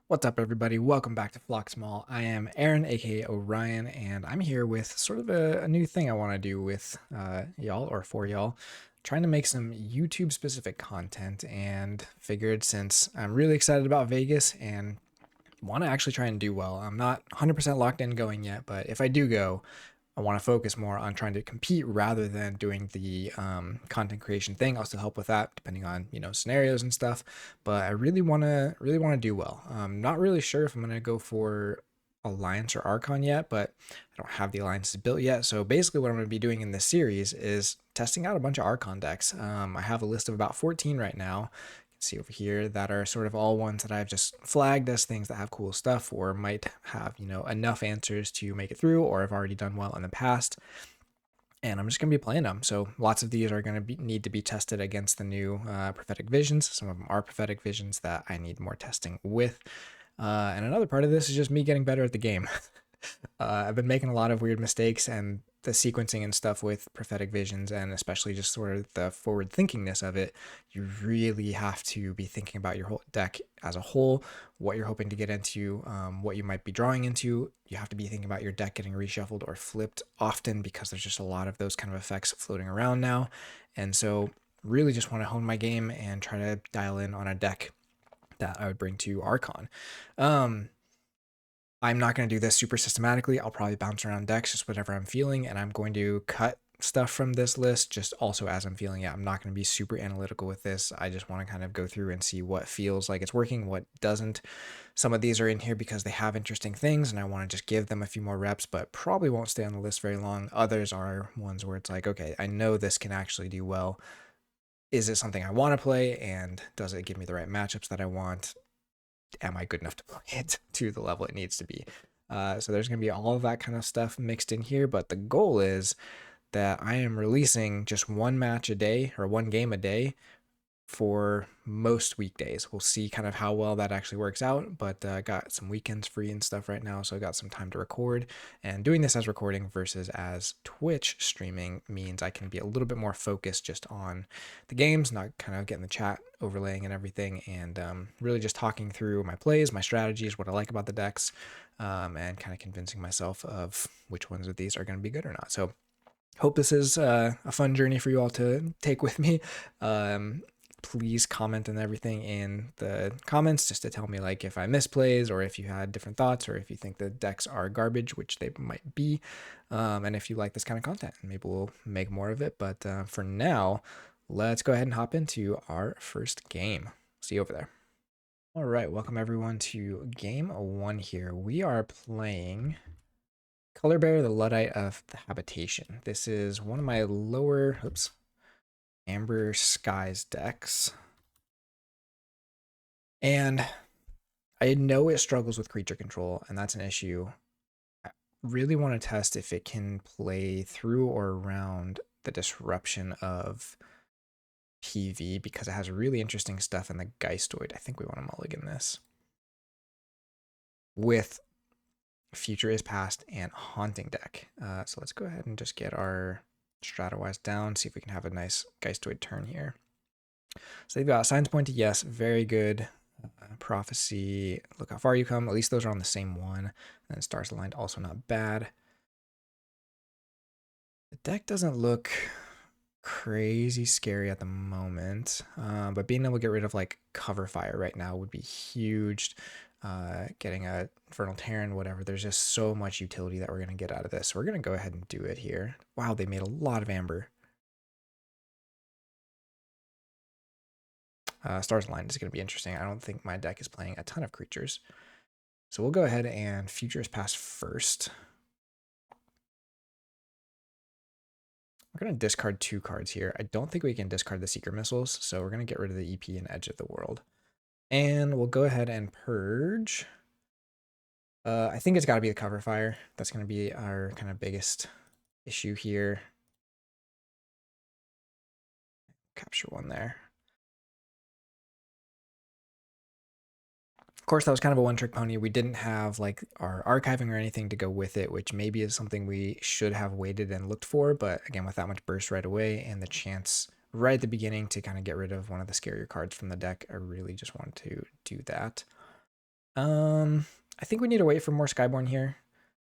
What's up, everybody? Welcome back to Phlox'em. I am Aaron, aka Orion, and I'm here with sort of a new thing I want to do with y'all or for y'all. Trying to make some YouTube specific content, and figured since I'm really excited about Vegas and want to actually try and do well, I'm not 100% locked in going yet, but if I do go, I want to focus more on trying to compete rather than doing the content creation thing. I'll still help with that depending on scenarios and stuff. But I really want to do well. I'm not really sure if I'm gonna go for Alliance or Archon yet, but I don't have the alliances built yet. So basically, what I'm going to be doing in this series is testing out a bunch of Archon decks. I have a list of about 14 right now, see over here, that are sort of all ones that I've just flagged as things that have cool stuff or might have, enough answers to make it through or have already done well in the past. And I'm just going to be playing them. So lots of these are going to need to be tested against the new prophetic visions. Some of them are prophetic visions that I need more testing with. And another part of this is just me getting better at the game. I've been making a lot of weird mistakes, and the sequencing and stuff with prophetic visions, and especially just sort of the forward thinkingness of it, you really have to be thinking about your whole deck as a whole, what you're hoping to get into, what you might be drawing into. You have to be thinking about your deck getting reshuffled or flipped often because there's just a lot of those kind of effects floating around now. And so really just want to hone my game and try to dial in on a deck that I would bring to Archon. I'm not going to do this super systematically. I'll probably bounce around decks, just whatever I'm feeling, and I'm going to cut stuff from this list just also as I'm feeling it. I'm not going to be super analytical with this. I just want to kind of go through and see what feels like it's working, what doesn't. Some of these are in here because they have interesting things and I want to just give them a few more reps, but probably won't stay on the list very long. Others are ones where it's like, okay, I know this can actually do well. Is it something I want to play, and does it give me the right matchups that I want? Am I good enough to play it to the level it needs to be? So there's going to be all of that kind of stuff mixed in here, but the goal is that I am releasing just one match a day or one game a day for most weekdays. We'll see kind of how well that actually works out, but I got some weekends free and stuff right now, so I got some time to record. And doing this as recording versus as Twitch streaming means I can be a little bit more focused just on the games, not kind of getting the chat overlaying and everything, and really just talking through my plays, my strategies, what I like about the decks, and kind of convincing myself of which ones of these are going to be good or not. So hope this is a fun journey for you all to take with me. Please comment and everything in the comments just to tell me like if I misplays or if you had different thoughts or if you think the decks are garbage, which they might be, and if you like this kind of content. Maybe we'll make more of it, but for now, let's go ahead and hop into our first game. See you over there. All right, welcome everyone to game 1 here. We are playing Colorbearer, the Luddite of the Habitation. This is one of my lower, Amber Skies decks. And I know it struggles with creature control, and that's an issue. I really want to test if it can play through or around the disruption of PV, because it has really interesting stuff in the Geistoid. I think we want to mulligan this with Future is Past and Haunting deck. So let's go ahead and just get our Stratowise down, see if we can have a nice Geistoid turn here. So they've got Signs Point to Yes, very good. Prophecy, Look How Far You Come. At least those are on the same one. And then Stars Aligned, also not bad. The deck doesn't look crazy scary at the moment, but being able to get rid of like Cover Fire right now would be huge. Getting a Infernal Terran, whatever. There's just so much utility that we're going to get out of this. So we're going to go ahead and do it here. Wow, they made a lot of Amber. Stars Aligned is going to be interesting. I don't think my deck is playing a ton of creatures. So we'll go ahead and Future is Past first. We're going to discard 2 cards here. I don't think we can discard the Seeker Missiles, so we're going to get rid of the EP and Edge of the World. And we'll go ahead and purge. I think it's got to be the Cover Fire. That's going to be our kind of biggest issue here. Capture 1 there. Of course, that was kind of a one-trick pony. We didn't have like our archiving or anything to go with it, which maybe is something we should have waited and looked for. But again, with that much burst right away and the chance right at the beginning to kind of get rid of one of the scarier cards from the deck, I really just wanted to do that. I think we need to wait for more Skyborn here,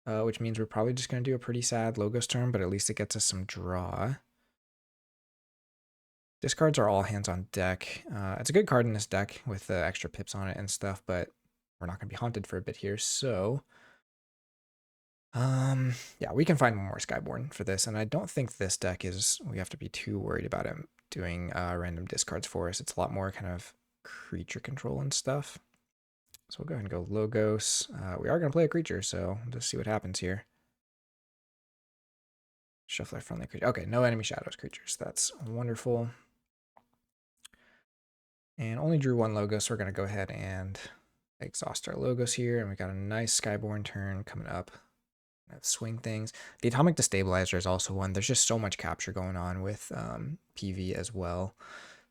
which means we're probably just going to do a pretty sad Logos turn, but at least it gets us some draw. Discards are all hands on deck. It's a good card in this deck with the extra pips on it and stuff, but we're not going to be haunted for a bit here, so... yeah, we can find one more Skyborn for this, and I don't think this deck is... we have to be too worried about him doing random discards for us. It's a lot more kind of creature control and stuff. So we'll go ahead and go Logos. We are going to play a creature, so we'll just see what happens here. Shuffle our friendly creature. Okay, no enemy shadows creatures. That's wonderful. And only drew one Logos, so we're going to go ahead and exhaust our Logos here. And we got a nice Skyborn turn coming up. Swing things. The Atomic Destabilizer is also one. There's just so much capture going on with PV as well,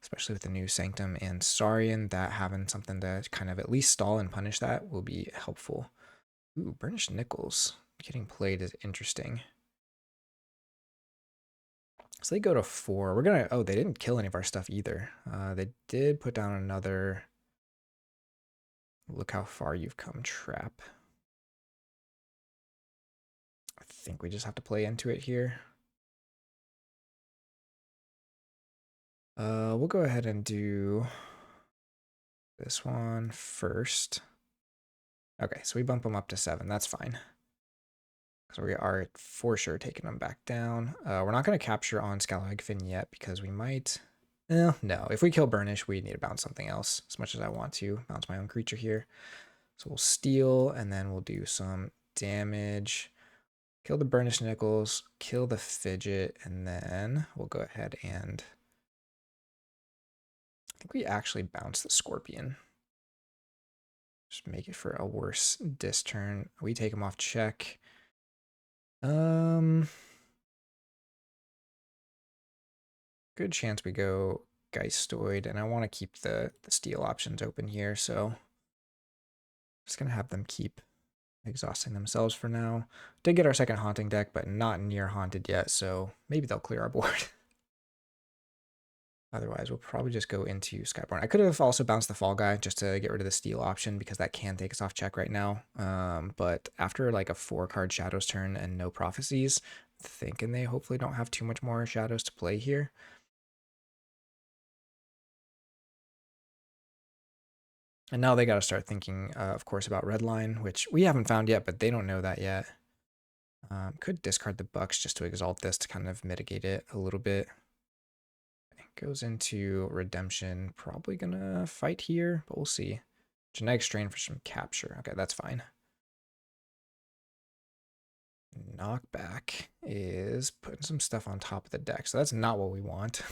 especially with the new Sanctum and Saurian, that having something to kind of at least stall and punish that will be helpful. Ooh, Burnished Nickels getting played is interesting. So they go to 4. We're gonna... oh, they didn't kill any of our stuff either. They did put down another... look how far you've come trap. I think we just have to play into it here. We'll go ahead and do this one first. Okay, so we bump them up to 7. That's fine. So we are for sure taking them back down. We're not going to capture on Scalawag yet because we might... no. If we kill Burnish, we need to bounce something else as much as I want to. Bounce my own creature here. So we'll steal, and then we'll do some damage. Kill the Burnished Nickels, kill the Fidget, and then we'll go ahead and... I think we actually bounce the Scorpion. Just make it for a worse dis turn. We take him off check. Good chance we go Geistoid, and I want to keep the steal options open here, so just gonna have them keep exhausting themselves for now. Did get our second haunting deck, but not near haunted yet, so maybe they'll clear our board. Otherwise, we'll probably just go into Skyborn. I could have also bounced the Fall Guy just to get rid of the steal option because that can take us off check right now. But after like a 4-card Shadows turn and no Prophecies, thinking they hopefully don't have too much more Shadows to play here. And now they got to start thinking, of course, about Redline, which we haven't found yet, but they don't know that yet. Could discard the Bucks just to exalt this to kind of mitigate it a little bit. Goes into Redemption. Probably gonna fight here, but we'll see. Genetic Strain for some capture. Okay, that's fine. Knockback is putting some stuff on top of the deck, so that's not what we want.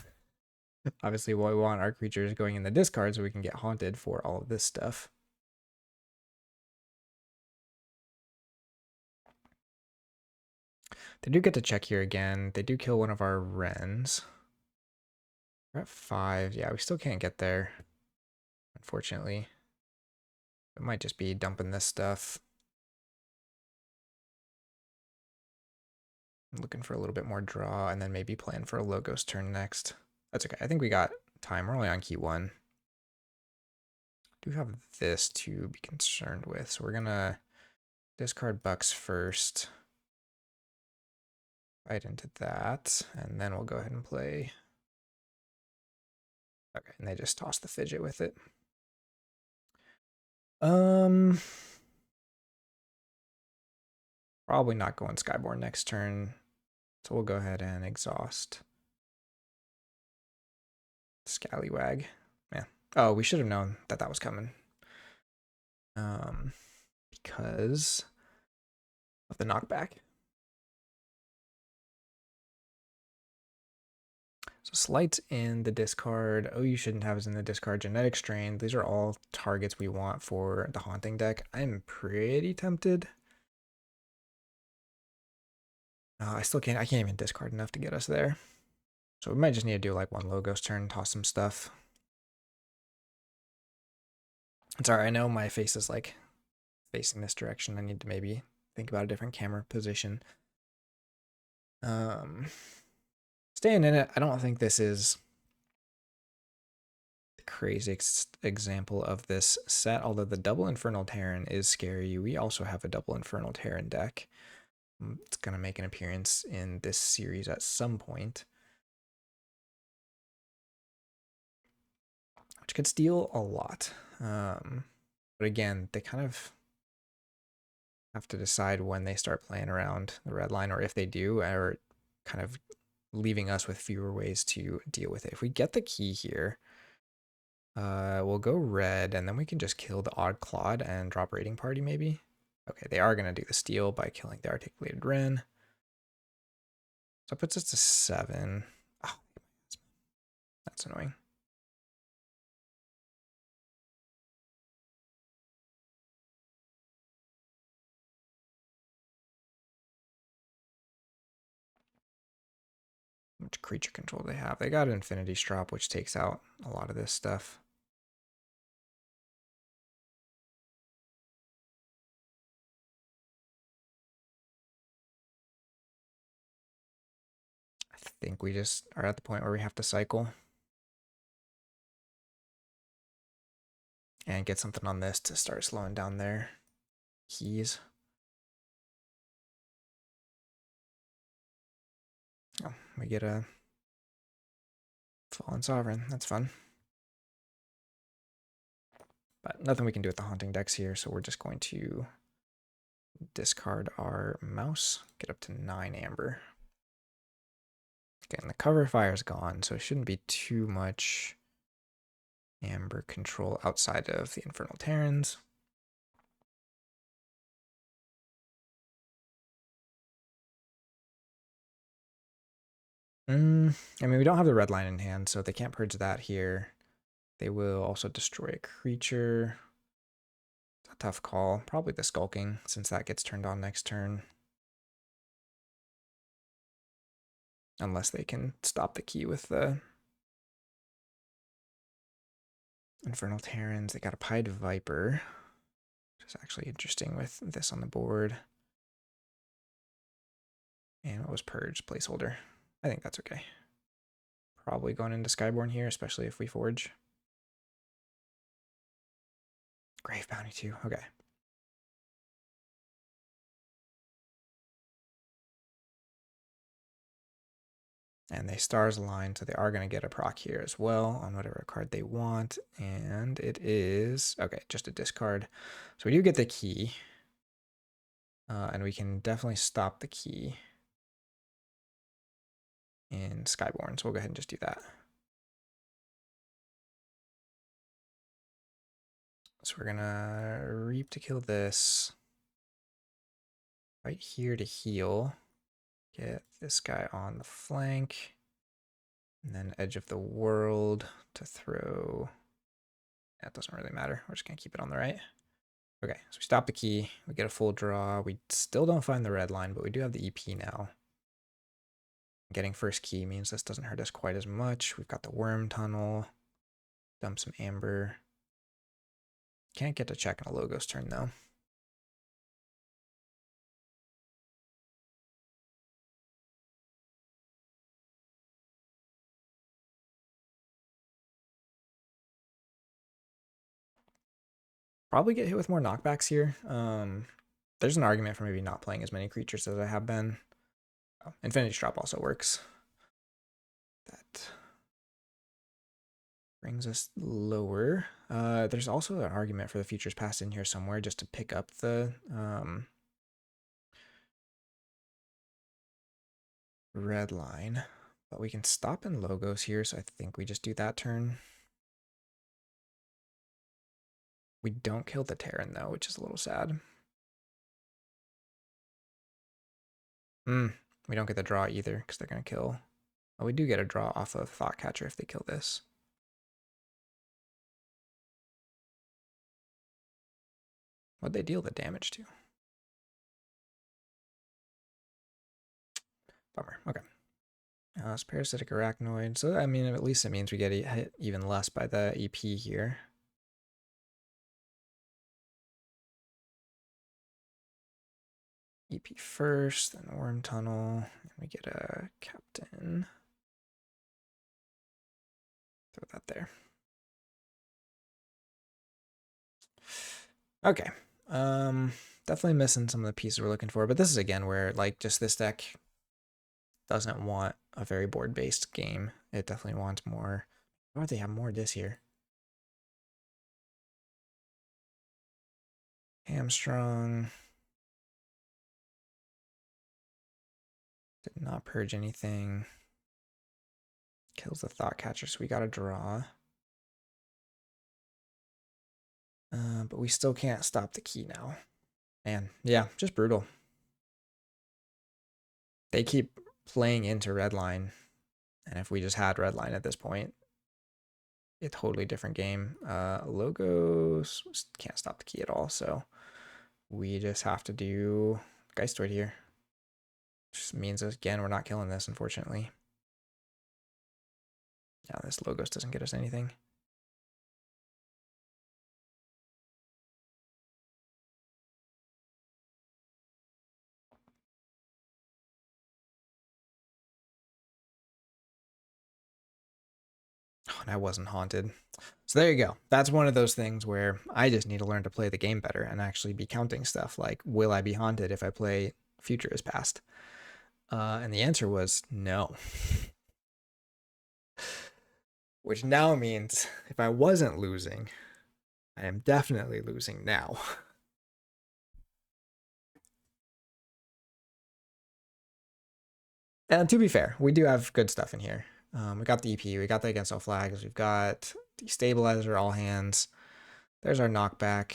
Obviously, what we want our creatures going in the discard so we can get haunted for all of this stuff. They do get to check here again. They do kill one of our Wrens. We're at 5. Yeah, we still can't get there, unfortunately. It might just be dumping this stuff. I'm looking for a little bit more draw, and then maybe plan for a Logos turn next. That's okay. I think we got time. We're only on key 1. Do have this to be concerned with, so we're gonna discard Bucks first. Fight into that, and then we'll go ahead and play. Okay, and they just toss the Fidget with it. Probably not going Skyborn next turn, so we'll go ahead and exhaust. Scallywag. Yeah. Oh, we should have known that that was coming. Because of the knockback. So Slight's in the discard. Oh, you shouldn't have is in the discard. Genetic Strain. These are all targets we want for the Haunting deck. I'm pretty tempted. I still can't. I can't even discard enough to get us there. So we might just need to do like one Logos turn, toss some stuff. It's alright. I know my face is like facing this direction. I need to maybe think about a different camera position. Staying in it. I don't think this is the crazy example of this set, although the double Infernal Terran is scary. We also have a double Infernal Terran deck. It's going to make an appearance in this series at some point, which could steal a lot. But again, they kind of have to decide when they start playing around the red line, or if they do, or kind of leaving us with fewer ways to deal with it. If we get the key here, we'll go red, and then we can just kill the Odd Clod and drop Raiding Party, maybe? Okay, they are going to do the steal by killing the Articulated Wren. So it puts us to 7. Oh, that's annoying. How much creature control they have? They got an Infinity Strop, which takes out a lot of this stuff. I think we just are at the point where we have to cycle and get something on this to start slowing down their keys. Oh, we get a Fallen Sovereign. That's fun. But nothing we can do with the Haunting decks here, so we're just going to discard our mouse, get up to 9 amber. Again, the cover fire is gone, so it shouldn't be too much amber control outside of the Infernal Terrans. I mean, we don't have the red line in hand, so they can't purge that here. They will also destroy a creature. It's a tough call. Probably the Skulking, since that gets turned on next turn. Unless they can stop the key with the Infernal Terrans. They got a Pied Viper, which is actually interesting with this on the board. And what was Purge? Placeholder. I think that's okay. Probably going into Skyborn here, especially if we forge. Grave Bounty too. Okay. And they stars align, so they are going to get a proc here as well on whatever card they want. And it is, okay, just a discard. So we do get the key. And we can definitely stop the key in Skyborn. So we'll go ahead and just do that. So we're going to Reap to kill this. Right here to heal. Get this guy on the flank. And then Edge of the World to throw. That doesn't really matter. We're just going to keep it on the right. Okay, so we stop the key. We get a full draw. We still don't find the red line, but we do have the EP now. Getting first key means this doesn't hurt us quite as much. We've got the Worm Tunnel. Dump some amber. Can't get to check on a Logos turn, though. Probably get hit with more knockbacks here. There's an argument for maybe not playing as many creatures as I have been. Oh, Infinity Drop also works. That brings us lower. There's also an argument for the Futures Past in here somewhere just to pick up the red line. But we can stop in Logos here, so I think we just do that turn. We don't kill the Terran, though, which is a little sad. We don't get the draw either, because they're going to kill. Oh, we do get a draw off of Thoughtcatcher if they kill this. What'd they deal the damage to? Bummer. Okay. It's Parasitic Arachnoid. So, I mean, at least it means we get hit even less by the EP here. EP first, then Worm Tunnel, and we get a Captain. Throw that there. Okay. Definitely missing some of the pieces we're looking for, but this is again where like just this deck doesn't want a very board-based game. It definitely wants more. Or they have more this here. Hamstrung. Did not purge anything. Kills the thought catcher, so we got to draw. But we still can't stop the key now. Man, yeah, just brutal. They keep playing into redline, and if we just had redline at this point, a totally different game. Logos can't stop the key at all, so we just have to do Geistoid here. Just means, again, we're not killing this, unfortunately. Yeah, this Logos doesn't get us anything. Oh, and I wasn't haunted. So there you go. That's one of those things where I just need to learn to play the game better and actually be counting stuff like, will I be haunted if I play Future is Past? And the answer was no. Which now means if I wasn't losing, I am definitely losing now. And to be fair, we do have good stuff in here. We got the EP, we got the Against All Flags, we've got Destabilizer, All Hands. There's our knockback.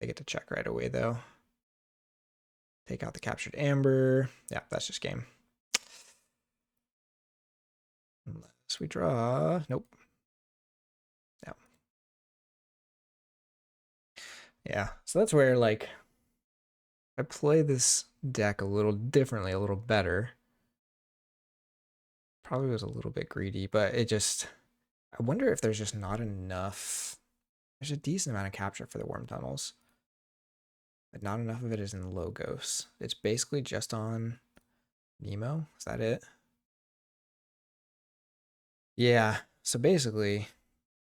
They get to check right away, though. Take out the Captured Amber. Yeah, that's just game. Unless we draw. Nope. Yeah. Yeah, so that's where, like, I play this deck a little differently, a little better. Probably was a little bit greedy, but it just, I wonder if there's just not enough. There's a decent amount of capture for the worm tunnels, but not enough of it is in Logos. It's basically just on Nemo. Is that it? Yeah. So basically,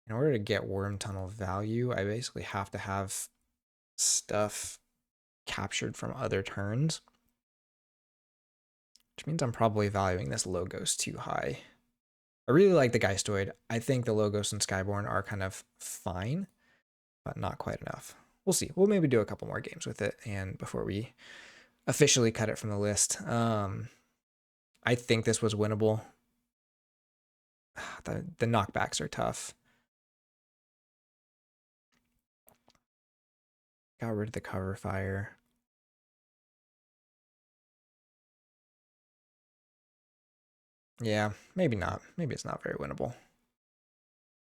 in order to get worm tunnel value, I basically have to have stuff captured from other turns, which means I'm probably valuing this Logos too high. I really like the Geistoid. I think the Logos and Skyborn are kind of fine, but not quite enough. We'll see. We'll maybe do a couple more games with it, and before we officially cut it from the list. I think this was winnable. The knockbacks are tough. Got rid of the cover fire. Yeah, maybe not. Maybe it's not very winnable.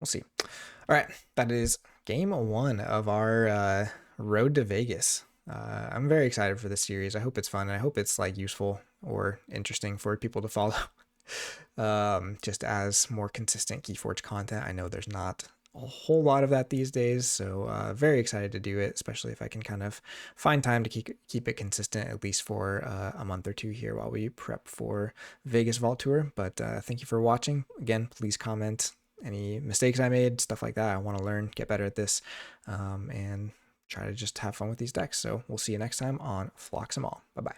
We'll see. All right, that is game 1 of our road to Vegas. I'm very excited for this series. I hope it's fun. I hope it's like useful or interesting for people to follow. Just as more consistent Keyforge content. I know there's not a whole lot of that these days, so very excited to do it, especially if I can kind of find time to keep it consistent at least for a month or two here while we prep for Vegas Vault Tour. But thank you for watching. Again, please comment any mistakes I made, stuff like that. I want to learn, get better at this, and try to just have fun with these decks. So we'll see you next time on Phlox'em all. Bye-bye.